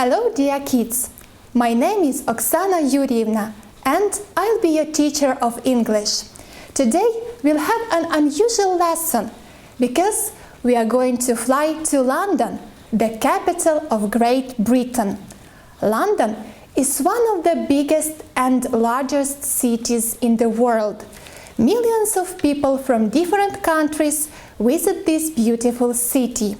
Hello, dear kids. My name is Oksana Yurievna, and I'll be your teacher of English. Today we'll have an unusual lesson because we are going to fly to London, the capital of Great Britain. London is one of the biggest and largest cities in the world. Millions of people from different countries visit this beautiful city.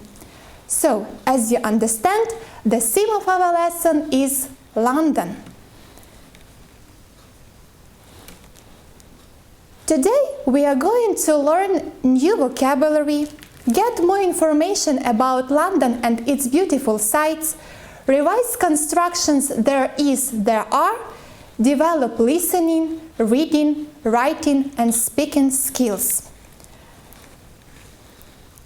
So, as you understand, the theme of our lesson is London. Today we are going to learn new vocabulary, get more information about London and its beautiful sights, revise constructions there are, develop listening, reading, writing and speaking skills.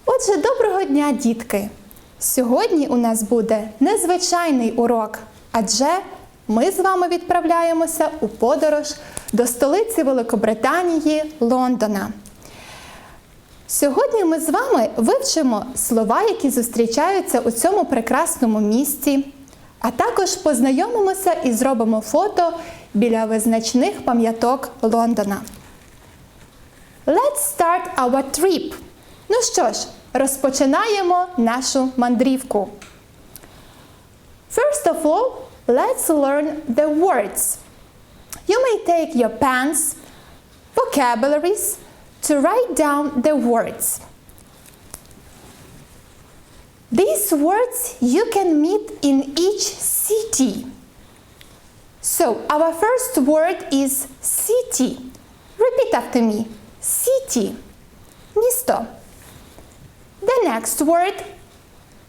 Отже, доброго дня, дітки! Сьогодні у нас буде незвичайний урок, адже ми з вами відправляємося у подорож до столиці Великобританії – Лондона. Сьогодні ми з вами вивчимо слова, які зустрічаються у цьому прекрасному місці, а також познайомимося і зробимо фото біля визначних пам'яток Лондона. Let's start our trip. Ну що ж, розпочинаємо нашу мандрівку. First of all, let's learn the words. You may take your pens, vocabularies, to write down the words. These words you can meet in each city. So, our first word is city. Repeat after me. City. Місто. The next word,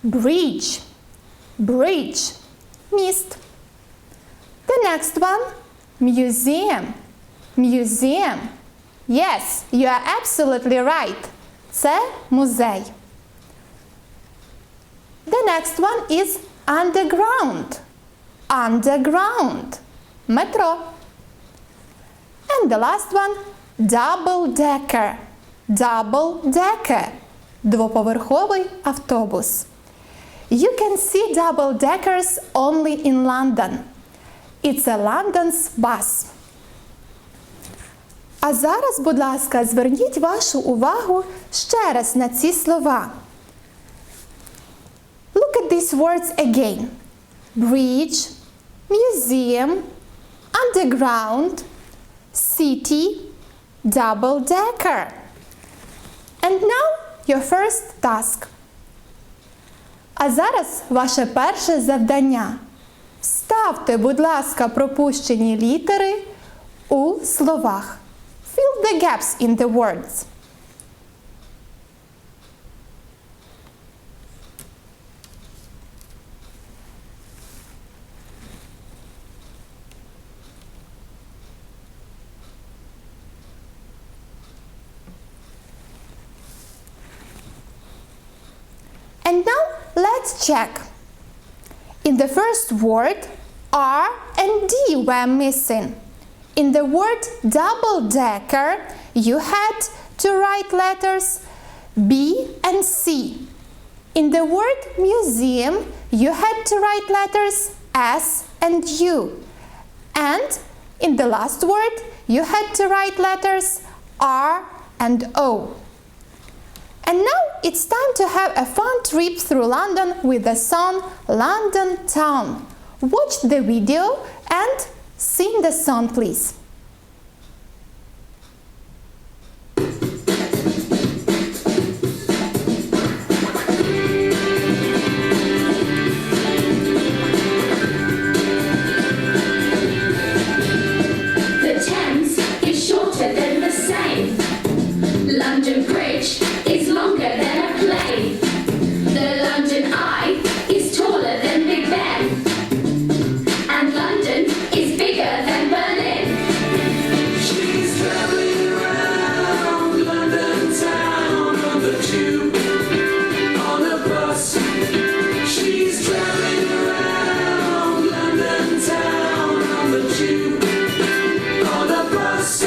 bridge. Bridge. Міст. The next one, museum. Museum. Yes, you are absolutely right. Це музей. The next one is underground. Underground. Метро. And the last one, double-decker. Double-decker. Двоповерховий автобус. You can see double-deckers only in London. It's a London's bus. А зараз, будь ласка, зверніть вашу увагу ще раз на ці слова. Look at these words again. Bridge, museum, underground, city, double-decker. And now your first task. А зараз ваше перше завдання. Вставте, будь ласка, пропущені літери у словах. Fill the gaps in the words. And now let's check. In the first word, R and D were missing. In the word double-decker, you had to write letters B and C. In the word museum, you had to write letters S and U. And in the last word, you had to write letters R and O. And now it's time to have a fun trip through London with the song London Town. Watch the video and sing the song, please. The Thames is shorter than the Seine. London Bridge is longer than a plane. The London Eye is taller than Big Ben. And London is bigger than Berlin. She's traveling around London town on the tube, on a bus. She's traveling around London town on the tube, on a bus.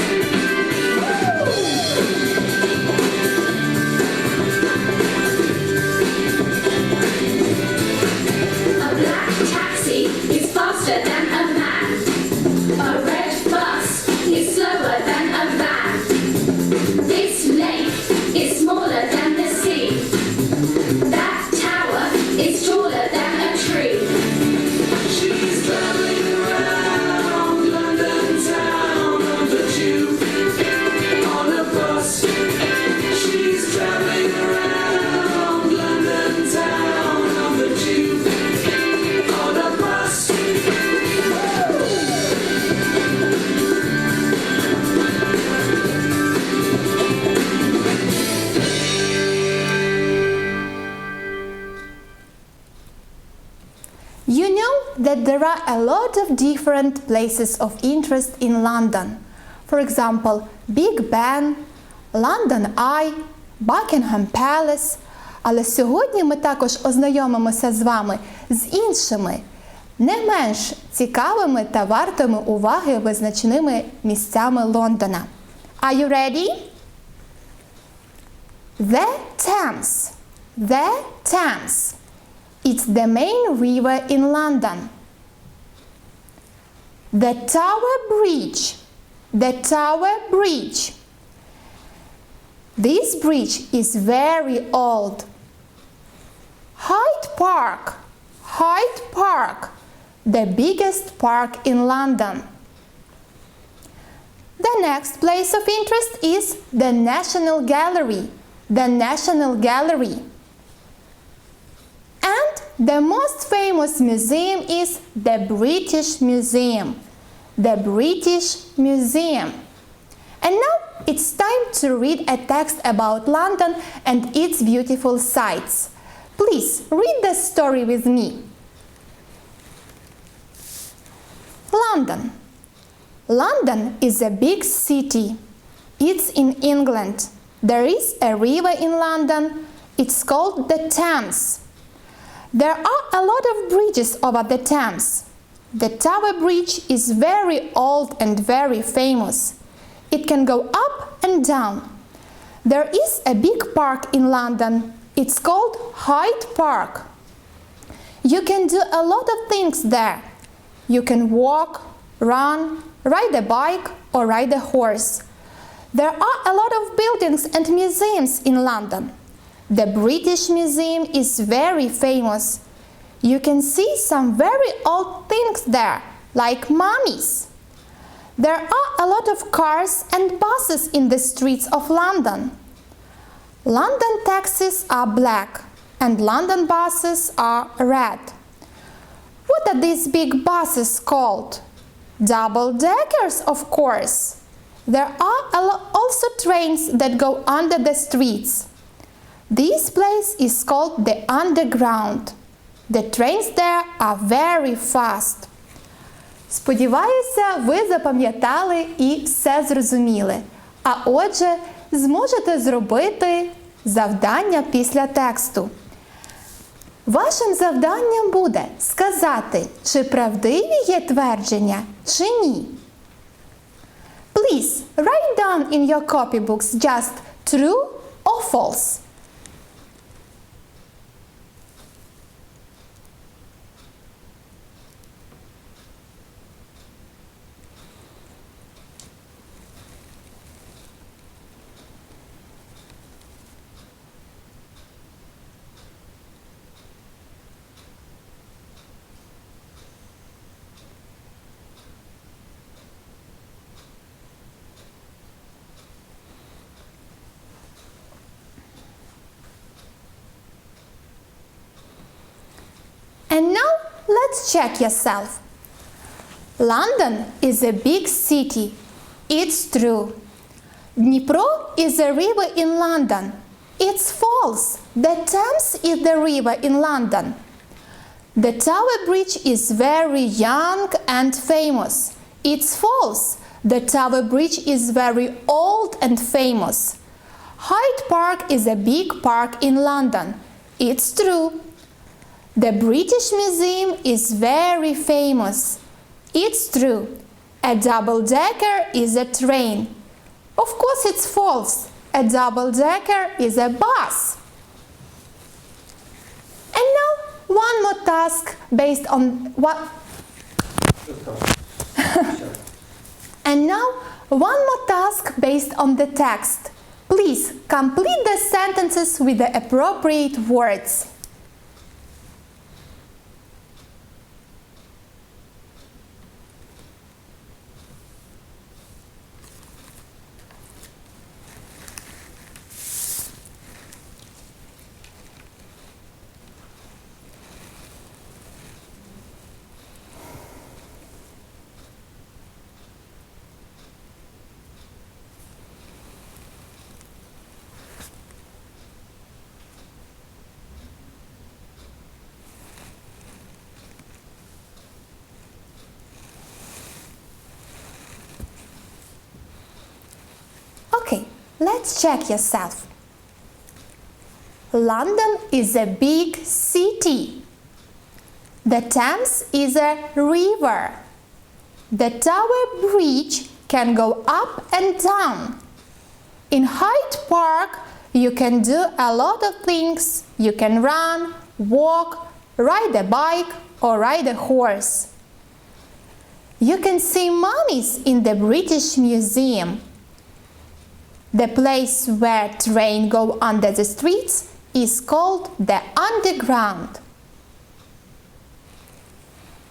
there are a lot of different places of interest in London. For example, Big Ben, London Eye, Buckingham Palace. Але сьогодні ми також ознайомимося з вами з іншими, не менш цікавими та вартими уваги визначними місцями Лондона. Are you ready? The Thames. The Thames. It's the main river in London. The Tower Bridge. The Tower Bridge. This bridge is very old. Hyde Park. Hyde Park. The biggest park in London. The next place of interest is the National Gallery. The National Gallery. And the most famous museum is the British Museum. The British Museum. And now it's time to read a text about London and its beautiful sights. Please read the story with me. London. London is a big city. It's in England. There is a river in London. It's called the Thames. There are a lot of bridges over the Thames. The Tower Bridge is very old and very famous. It can go up and down. There is a big park in London. It's called Hyde Park. You can do a lot of things there. You can walk, run, ride a bike, or ride a horse. There are a lot of buildings and museums in London. The British Museum is very famous. You can see some very old things there, like mummies. There are a lot of cars and buses in the streets of London. London taxis are black and London buses are red. What are these big buses called? Double-deckers, of course. There are also trains that go under the streets. This place is called the Underground. The trains there are very fast. Сподіваюся, ви запам'ятали і все зрозуміли. А отже, зможете зробити завдання після тексту. Вашим завданням буде сказати, чи правдиві є твердження, чи ні. Please write down in your copybooks just true or false. And now let's check yourself. London is a big city. It's true. Dnipro is a river in London. It's false. The Thames is the river in London. The Tower Bridge is very young and famous. It's false. The Tower Bridge is very old and famous. Hyde Park is a big park in London. It's true. The British Museum is very famous. It's true. A double-decker is a train. Of course it's false. A double-decker is a bus. And now one more task based on what And now one more task based on the text. Please complete the sentences with the appropriate words. let's check yourself. London is a big city. The Thames is a river. The Tower Bridge can go up and down. In Hyde Park, you can do a lot of things. You can run, walk, ride a bike, or ride a horse. You can see mummies in the British Museum. The place where trains go under the streets is called the Underground.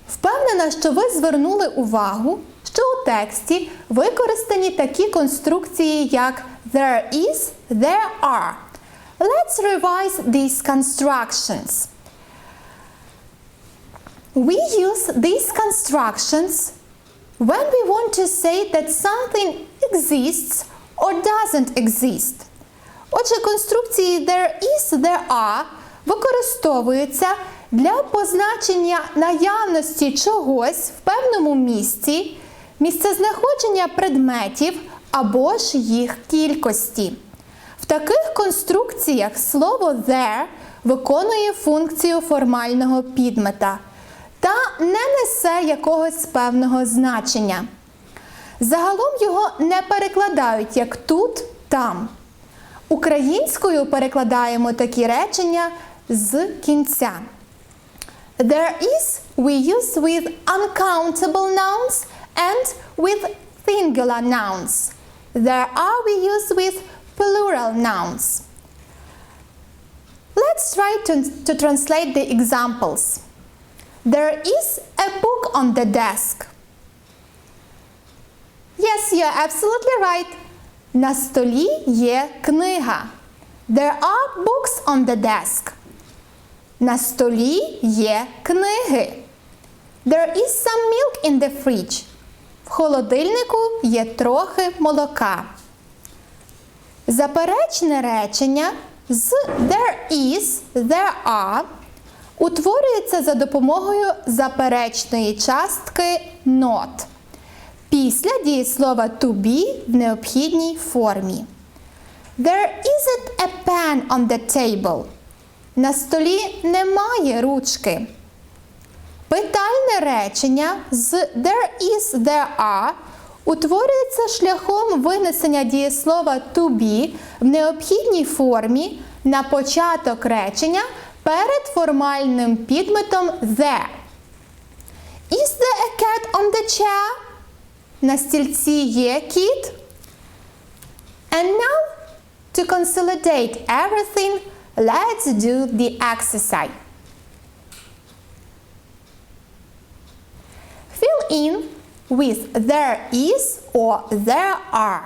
Впевнена, що ви звернули увагу, що у тексті використані такі конструкції, як there is, there are. Let's revise these constructions. We use these constructions when we want to say that something exists or doesn't exist. Отже, конструкції there is, there are використовуються для позначення наявності чогось в певному місці, місцезнаходження предметів або ж їх кількості. В таких конструкціях слово there виконує функцію формального підмета та не несе якогось певного значення. Загалом його не перекладають як тут, там. Українською перекладаємо такі речення з кінця. There is we use with uncountable nouns and with singular nouns. There are we use with plural nouns. Let's try to translate the examples. There is a book on the desk. Yes, you're absolutely right. На столі є книга. There are books on the desk. На столі є книги. There is some milk in the fridge. В холодильнику є трохи молока. Заперечне речення з there is, there are утворюється за допомогою заперечної частки not після дієслова to be в необхідній формі. There isn't a pen on the table. На столі немає ручки. Питальне речення з there is, there are утворюється шляхом винесення дієслова to be в необхідній формі на початок речення перед формальним підметом the. Is there a cat on the chair? На стільці є кіт. And now, to consolidate everything, let's do the exercise. Fill in with there is or there are.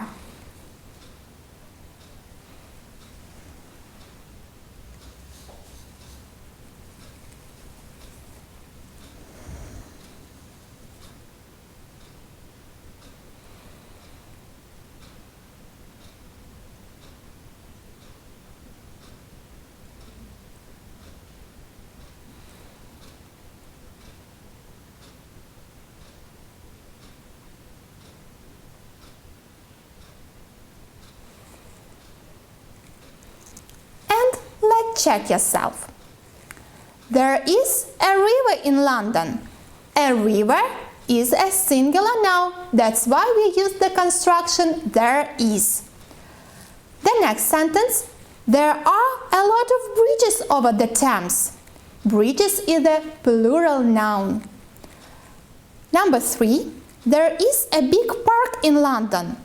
Check yourself. There is a river in London. A river is a singular noun. That's why we use the construction there is. The next sentence. There are a lot of bridges over the Thames. Bridges is a plural noun. Number 3. There is a big park in London.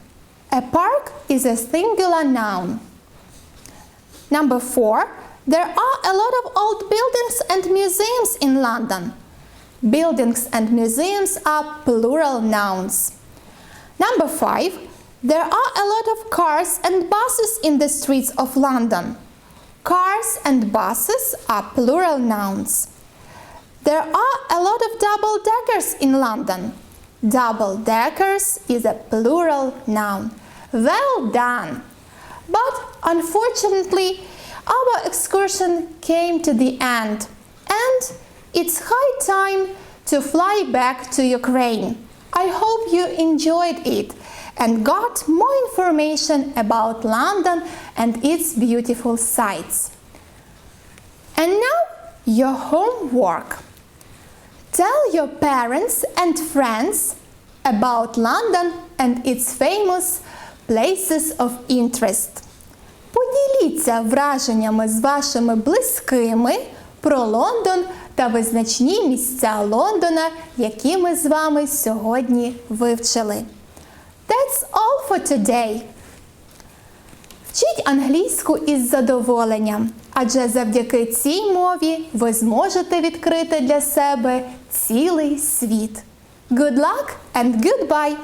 A park is a singular noun. Number 4. There are a lot of old buildings and museums in London. Buildings and museums are plural nouns. Number 5. There are a lot of cars and buses in the streets of London. Cars and buses are plural nouns. There are a lot of double-deckers in London. Double-deckers is a plural noun. Well done! But unfortunately, our excursion came to the end, and it's high time to fly back to Ukraine. I hope you enjoyed it, and got more information about London and its beautiful sights. And now your homework. Tell your parents and friends about London and its famous places of interest. Поділіться враженнями з вашими близькими про Лондон та визначні місця Лондона, які ми з вами сьогодні вивчили. That's all for today. Вчіть англійську із задоволенням, адже завдяки цій мові ви зможете відкрити для себе цілий світ. Good luck and goodbye!